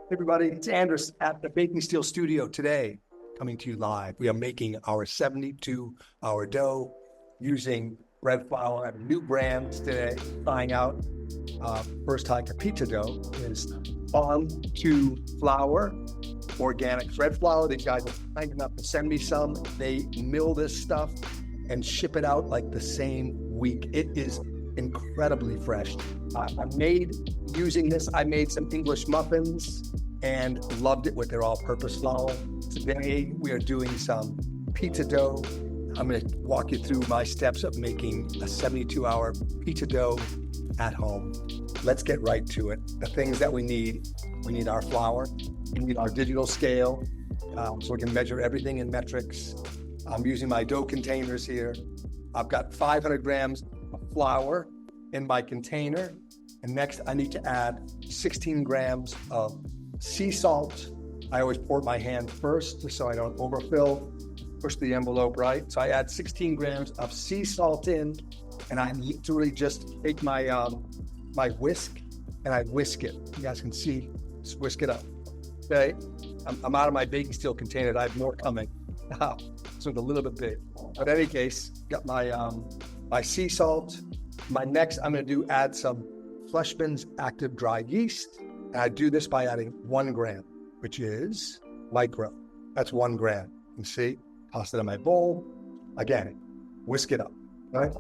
Everybody, it's Andres at the Baking Steel Studio today, coming to you live. We are making our 72-hour dough using bread flour. I have a new brand today, trying out. First time for pizza dough is On To Flour, organic bread flour. These guys are kind enough to send me some. They mill this stuff and ship it out like the same week. It is incredibly fresh. I made some English muffins and loved it with their all-purpose flour. Today we are doing some pizza dough. I'm going to walk you through my steps of making a 72-hour pizza dough at home. Let's get right to it. The things that we need our flour, we need our digital scale, so we can measure everything in metrics. I'm using my dough containers here. I've got 500 grams of flour in my container. And next, I need to add 16 grams of sea salt. I always pour my hand first, just so I don't overfill, push the envelope right. So I add 16 grams of sea salt in, and I literally just take my my whisk, and I whisk it. You guys can see, just whisk it up, okay? I'm out of my baking steel container. I have more coming. So it's a little bit big. But in any case, got my my sea salt. Next, I'm going to add some Fleischmann's active dry yeast. And I do this by adding 1 gram, which is micro. That's 1 gram. You can see, toss it in my bowl. Again, whisk it up, right?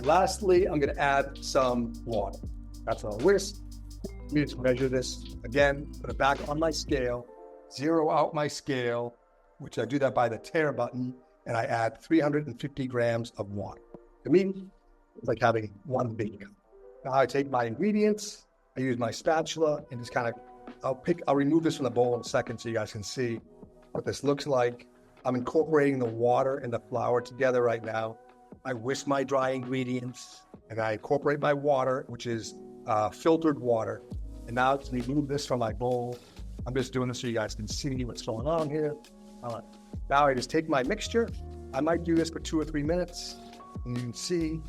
Lastly, I'm going to add some water. That's a whisk. Let me just measure this again, put it back on my scale, zero out my scale, which I do that by the tare button, and I add 350 grams of water. To me, it's like having 1 big cup. Now I take my ingredients, I use my spatula, and just I'll remove this from the bowl in a second so you guys can see what this looks like. I'm incorporating the water and the flour together right now. I whisk my dry ingredients, and I incorporate my water, which is filtered water. And now to remove this from my bowl, I'm just doing this so you guys can see what's going on here. Now I just take my mixture. I might do this for 2 or 3 minutes, and you can see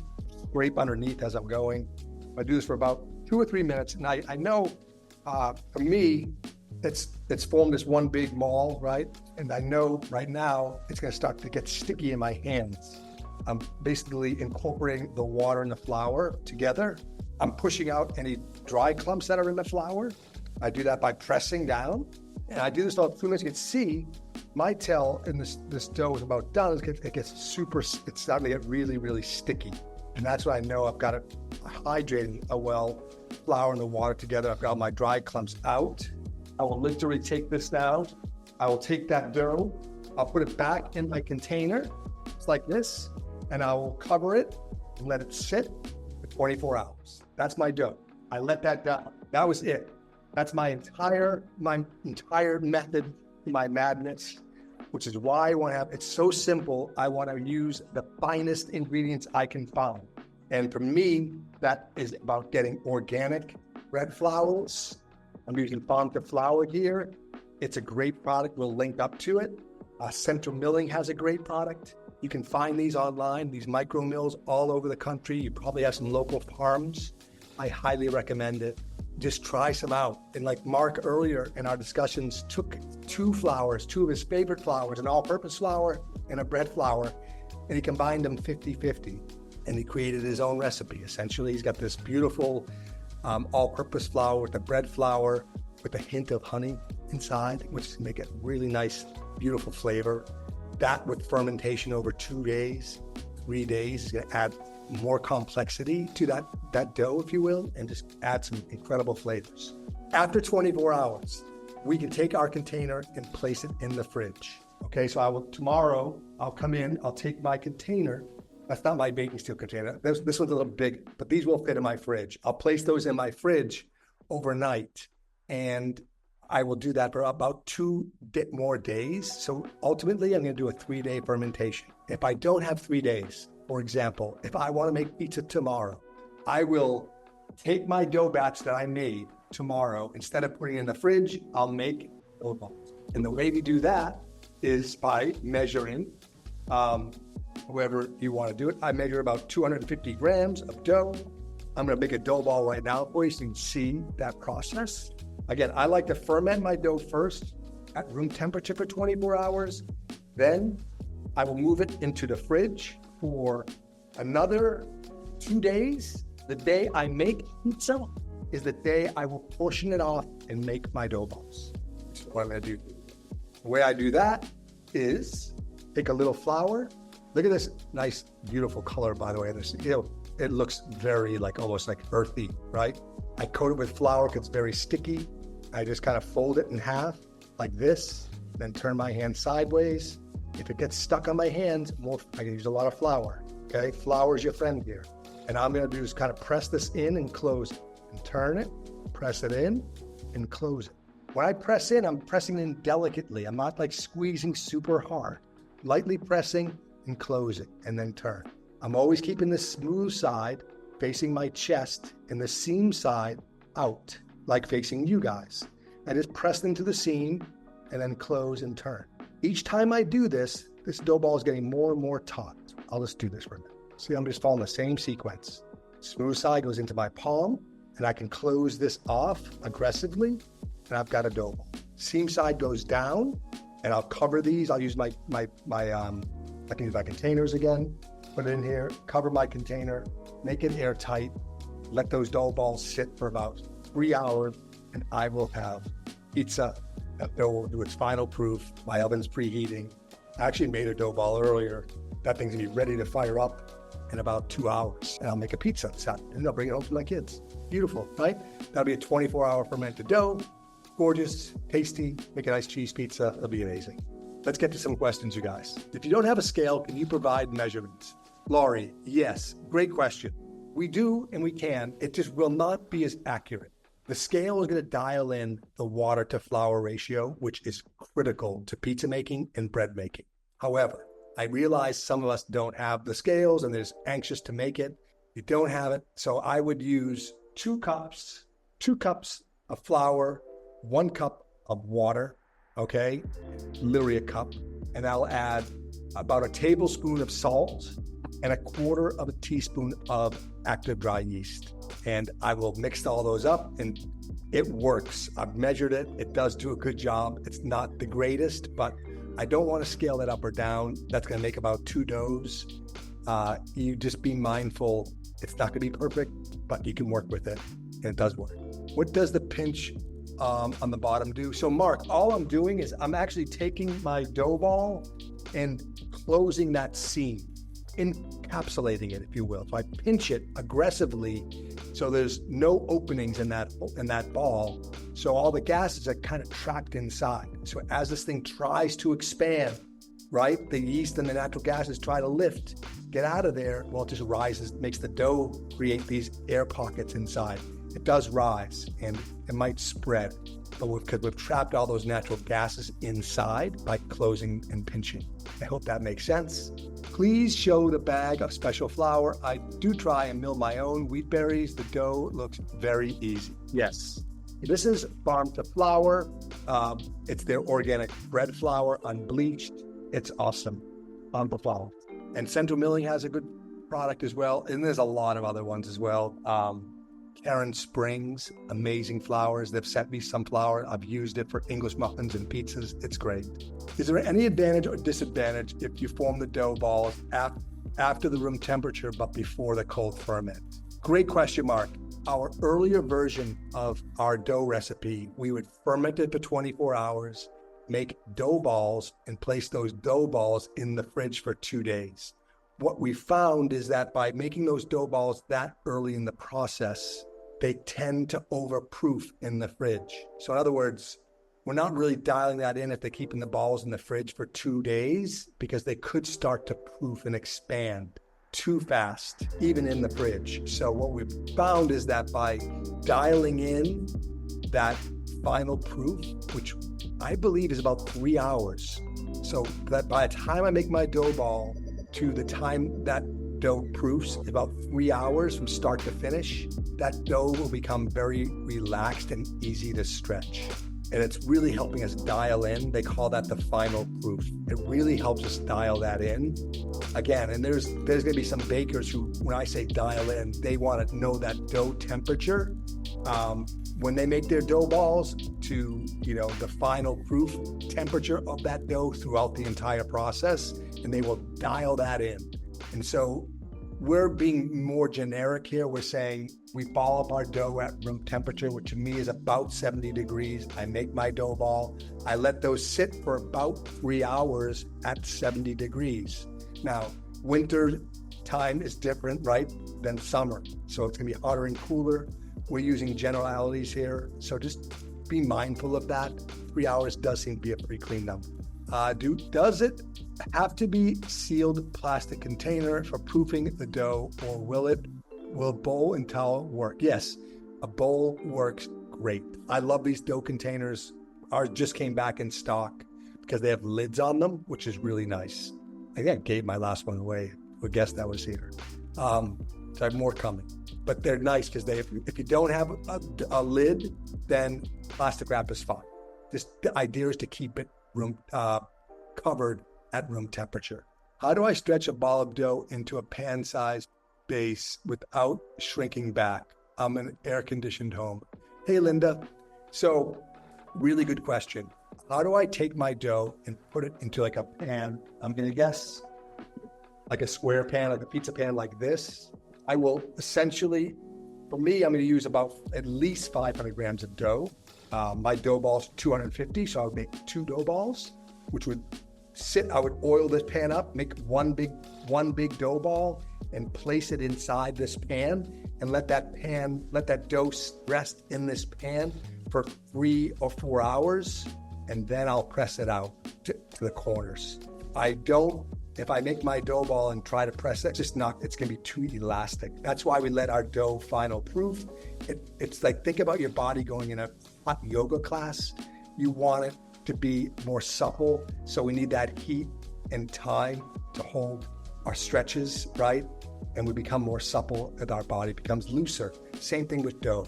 scrape underneath as I'm going. I do this for about 2 or 3 minutes, and I know for me, it's formed as one big ball, right? And I know right now it's going to start to get sticky in my hands. I'm basically incorporating the water and the flour together. I'm pushing out any dry clumps that are in the flour. I do that by pressing down, and I do this all 2 minutes. You can see my tell in this dough is about done. It gets it's starting to get really, really sticky. And that's when I know I've got it hydrating flour and the water together. I've got my dry clumps out. I will literally take this now. I will take that dough. I'll put it back in my container. It's like this. And I will cover it and let it sit for 24 hours. That's my dough. I let that down. That was it. That's my entire method, my madness, which is why I want to have, it's so simple. I want to use the finest ingredients I can find. And for me, that is about getting organic bread flours. I'm using Farm to Flour here. It's a great product. We'll link up to it. Central Milling has a great product. You can find these online, these micro mills all over the country. You probably have some local farms. I highly recommend it. Just try some out. And like Mark earlier in our discussions took 2 of his favorite flours, an all-purpose flour and a bread flour, and he combined them 50-50. And he created his own recipe. Essentially, he's got this beautiful all-purpose flour with the bread flour with a hint of honey inside, which make it really nice, beautiful flavor. That with fermentation over 2 days, 3 days, is going to add more complexity to that dough, if you will, and just add some incredible flavors. After 24 hours, we can take our container and place it in the fridge. Okay, so tomorrow I'll come in, I'll take my container. That's not my baking steel container. This one's a little big, but these will fit in my fridge. I'll place those in my fridge overnight, and I will do that for about 2 more days. So ultimately, I'm going to do a 3-day fermentation. If I don't have 3 days, for example, if I want to make pizza tomorrow, I will take my dough batch that I made tomorrow. Instead of putting it in the fridge, I'll make dough balls. And the way we do that is by measuring, however you want to do it. I measure about 250 grams of dough. I'm going to make a dough ball right now for you so you can see that process. Again, I like to ferment my dough first at room temperature for 24 hours. Then I will move it into the fridge for another 2 days. The day I make pizza is the day I will portion it off and make my dough balls. That's what I'm gonna do. The way I do that is take a little flour. Look at this nice, beautiful color, by the way. This, it looks very almost like earthy, right? I coat it with flour because it's very sticky. I just kind of fold it in half like this, then turn my hand sideways. If it gets stuck on my hands, I can use a lot of flour, okay? Flour is your friend here. And all I'm gonna do is kind of press this in and close it, and turn it, press it in, and close it. When I press in, I'm pressing in delicately. I'm not squeezing super hard. Lightly pressing and closing, and then turn. I'm always keeping the smooth side facing my chest and the seam side out, like facing you guys. I just press into the seam and then close and turn. Each time I do this dough ball is getting more and more taut. I'll just do this for a minute. See, I'm just following the same sequence. Smooth side goes into my palm, and I can close this off aggressively, and I've got a dough ball. Seam side goes down, and I'll cover these. I'll use I can use my containers again, put it in here, cover my container, make it airtight, let those dough balls sit for about 3 hours, and I will have pizza. That dough will do its final proof. My oven's preheating. I actually made a dough ball earlier. That thing's gonna be ready to fire up in about 2 hours, and I'll make a pizza Saturday, and I'll bring it home to my kids. Beautiful, right? That'll be a 24-hour fermented dough. Gorgeous, tasty, make a nice cheese pizza. It'll be amazing. Let's get to some questions, you guys. If you don't have a scale, can you provide measurements? Laurie, yes, great question. We do and we can. It just will not be as accurate. The scale is going to dial in the water to flour ratio, which is critical to pizza making and bread making. However, I realize some of us don't have the scales and they're just anxious to make it. You don't have it. So I would use 2 cups of flour, 1 cup of water, okay? Literally a cup. And I'll add about a tablespoon of salt and 1/4 of a teaspoon of active dry yeast. And I will mix all those up, and it works. I've measured it. It does do a good job. It's not the greatest, but I don't want to scale that up or down. That's going to make about 2 doughs. You just be mindful. It's not going to be perfect, but you can work with it, and it does work. What does the pinch on the bottom do? So Mark, all I'm doing is I'm actually taking my dough ball and closing that seam, encapsulating it, if you will. So I pinch it aggressively so there's no openings in that ball. So all the gases are kind of trapped inside. So as this thing tries to expand, right, the yeast and the natural gases try to lift, get out of there, well, it just rises, makes the dough create these air pockets inside. It does rise and it might spread, but because we've trapped all those natural gases inside by closing and pinching. I hope that makes sense. Please show the bag of special flour. I do try and mill my own wheat berries. The dough looks very easy. Yes. This is farm to flour. It's their organic bread flour, unbleached. It's awesome. Farm to flour. And Central Milling has a good product as well. And there's a lot of other ones as well. Karen Springs, amazing flours. They've sent me some flour. I've used it for English muffins and pizzas. It's great. Is there any advantage or disadvantage if you form the dough balls after the room temperature but before the cold ferment? Great question, Mark. Our earlier version of our dough recipe, we would ferment it for 24 hours, make dough balls, and place those dough balls in the fridge for 2 days. What we found is that by making those dough balls that early in the process, they tend to overproof in the fridge. So in other words, we're not really dialing that in if they're keeping the balls in the fridge for 2 days, because they could start to proof and expand too fast, even in the fridge. So what we've found is that by dialing in that final proof, which I believe is about 3 hours, so that by the time I make my dough ball to the time that dough proofs, about 3 hours from start to finish, that dough will become very relaxed and easy to stretch. And it's really helping us dial in. They call that the final proof. It really helps us dial that in. Again, and there's going to be some bakers who, when I say dial in, they want to know that dough temperature When they make their dough balls to, the final proof temperature of that dough throughout the entire process, and they will dial that in. And so we're being more generic here. We're saying we ball up our dough at room temperature, which to me is about 70 degrees. I make my dough ball. I let those sit for about 3 hours at 70 degrees. Now, winter time is different, right, than summer. So it's going to be hotter and cooler. We're using generalities here. So just be mindful of that. 3 hours does seem to be a pretty clean number. Does it have to be sealed plastic container for proofing the dough, or will bowl and towel work? Yes, a bowl works great. I love these dough containers. Ours just came back in stock because they have lids on them, which is really nice. I think I gave my last one away to a guest that was here. So I have more coming. But they're nice because if you don't have a lid, then plastic wrap is fine. The idea is to keep it covered at room temperature. How do I stretch a ball of dough into a pan-sized base without shrinking back? I'm in an air-conditioned home. Hey, Linda. So, really good question. How do I take my dough and put it into like a pan? I'm going to guess like a square pan, like a pizza pan like this. I will essentially, for me, I'm going to use about at least 500 grams of dough. My dough ball's 250, so I would make 2 dough balls, which would I would oil this pan up, make one big dough ball, and place it inside this pan, and let that dough rest in this pan for 3 or 4 hours, and then I'll press it out to the corners. If I make my dough ball and try to press it, it's going to be too elastic. That's why we let our dough final proof. It's like, think about your body going in a hot yoga class. You want it to be more supple. So we need that heat and time to hold our stretches, right? And we become more supple and our body becomes looser. Same thing with dough.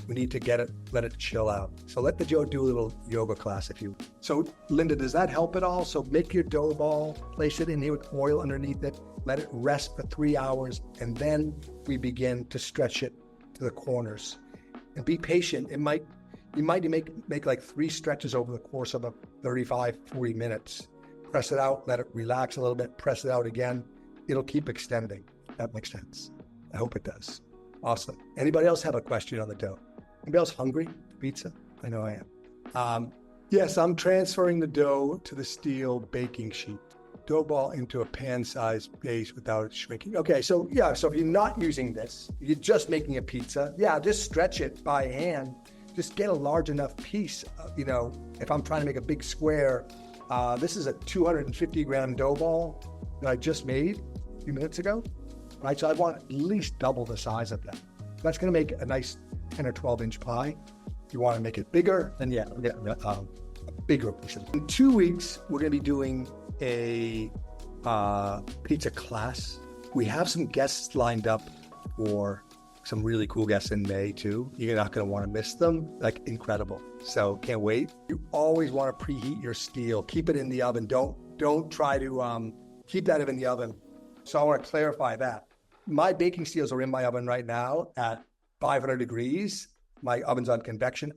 We need to let it chill out. So let the dough do a little yoga class So Linda, does that help at all? So make your dough ball, place it in here with oil underneath it, let it rest for 3 hours, and then we begin to stretch it to the corners. And be patient. You might make like 3 stretches over the course of 35, 40 minutes. Press it out, let it relax a little bit, press it out again. It'll keep extending. That makes sense. I hope it does. Awesome. Anybody else have a question on the dough? Anybody else hungry for pizza? I know I am. Yes, I'm transferring the dough to the steel baking sheet. Dough ball into a pan-sized base without it shrinking. Okay, so if you're not using this, you're just making a pizza, just stretch it by hand. Just get a large enough piece. If I'm trying to make a big square, this is a 250-gram dough ball that I just made a few minutes ago. Right, so I want at least double the size of that. That's going to make a nice 10 or 12-inch pie. If you want to make it bigger, then a bigger piece. In 2 weeks, we're going to be doing a pizza class. We have some guests lined up for some really cool guests in May too. You're not going to want to miss them. Like, incredible. So can't wait. You always want to preheat your steel. Keep it in the oven. Don't try to keep that in the oven. So I want to clarify that. My baking steels are in my oven right now at 500 degrees. My oven's on convection.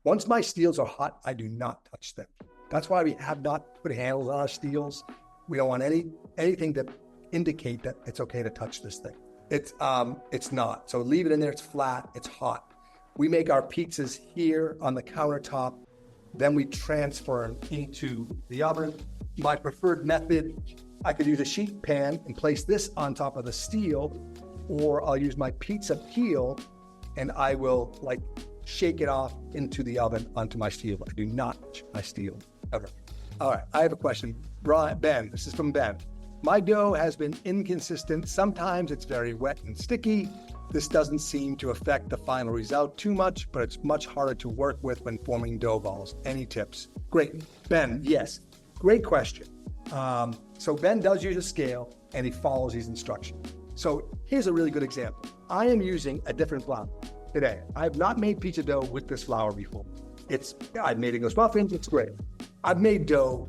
Once my steels are hot, I do not touch them. That's why we have not put handles on our steels. We don't want anything to indicate that it's okay to touch this thing. It's not. So leave it in there. It's flat. It's hot. We make our pizzas here on the countertop. Then we transfer them into the oven. My preferred method, I could use a sheet pan and place this on top of the steel, or I'll use my pizza peel and I will shake it off into the oven onto my steel. I do not touch my steel ever. All right, I have a question. Ben, this is from Ben. My dough has been inconsistent. Sometimes it's very wet and sticky. This doesn't seem to affect the final result too much, but it's much harder to work with when forming dough balls. Any tips? Great. Ben, yes. Great question. So Ben does use a scale and he follows these instructions. So here's a really good example. I am using a different flour today. I have not made pizza dough with this flour before. I've made English muffins, it's great. I've made dough,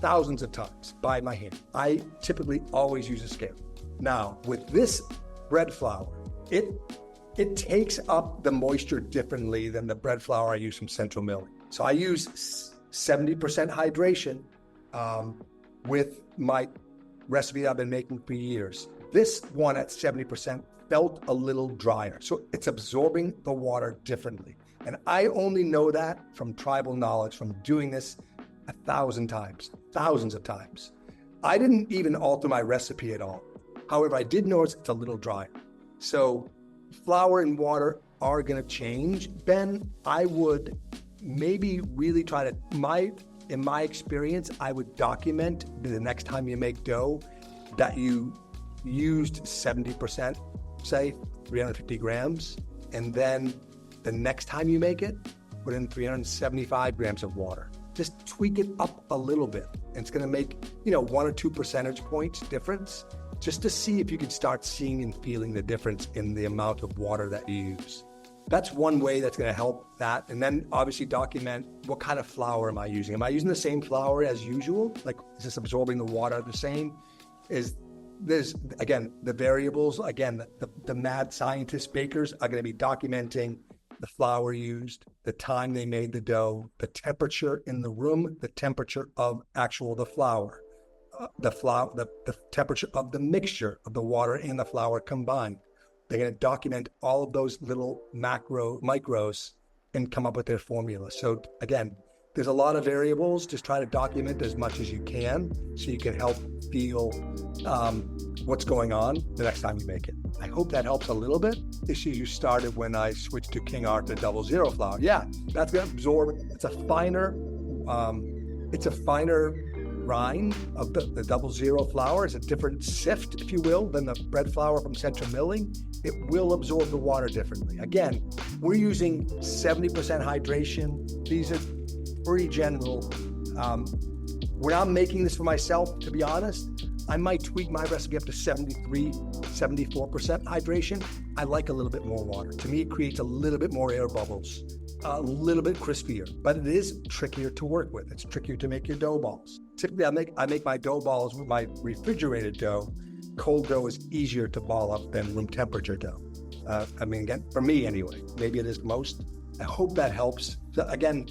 thousands of times by my hand. I typically always use a scale. Now, with this bread flour, it It takes up the moisture differently than the bread flour I use from Central Milling. So I use 70% hydration with my recipe I've been making for years. This one at 70% felt a little drier. So it's absorbing the water differently. And I only know that from tribal knowledge, from doing this 1,000 times, thousands of times. I didn't even alter my recipe at all. However, I did notice it's a little drier. So flour and water are gonna change. Ben, I would maybe really try to, in my experience, I would document the next time you make dough that you used 70%, say 350 grams, and then the next time you make it, put in 375 grams of water. Just tweak it up a little bit. And it's gonna make, 1 or 2 percentage points difference, just to see if you can start seeing and feeling the difference in the amount of water that you use. That's one way that's gonna help that. And then obviously document what kind of flour am I using? Am I using the same flour as usual? Like, is this absorbing the water the same? There's, again, the variables, again, the mad scientist bakers are gonna be documenting the flour used, the time they made the dough, the temperature in the room, the temperature of the flour, the temperature of the mixture of the water and the flour combined. They're going to document all of those little micros and come up with their formula. So again, there's a lot of variables. Just try to document as much as you can so you can help feel what's going on the next time you make it. I hope that helps a little bit. You started when I switched to King Arthur 00 flour. Yeah, that's going to absorb. It's a finer rind of the 00 flour. It's a different sift, if you will, than the bread flour from Central Milling. It will absorb the water differently. Again, we're using 70% hydration. These are pretty general. When I'm making this for myself, to be honest, I might tweak my recipe up to 73, 74% hydration. I like a little bit more water. To me, it creates a little bit more air bubbles, a little bit crispier, but it is trickier to work with. It's trickier to make your dough balls. Typically, I make my dough balls with my refrigerated dough. Cold dough is easier to ball up than room temperature dough. Again, for me anyway, maybe it is most. I hope that helps. So again,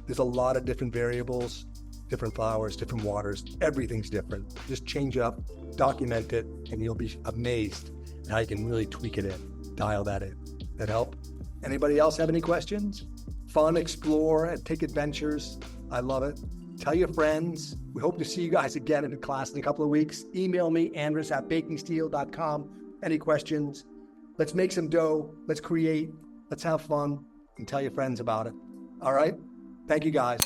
there's a lot of different variables, different flours, different waters. Everything's different. Just change up, document it, and you'll be amazed at how you can really tweak it in, dial that in. That help? Anybody else have any questions? Fun, explore, and take adventures. I love it. Tell your friends. We hope to see you guys again in the class in a couple of weeks. Email me, andres@bakingsteel.com. Any questions? Let's make some dough. Let's create. Let's have fun. And tell your friends about it. All right? Thank you, guys.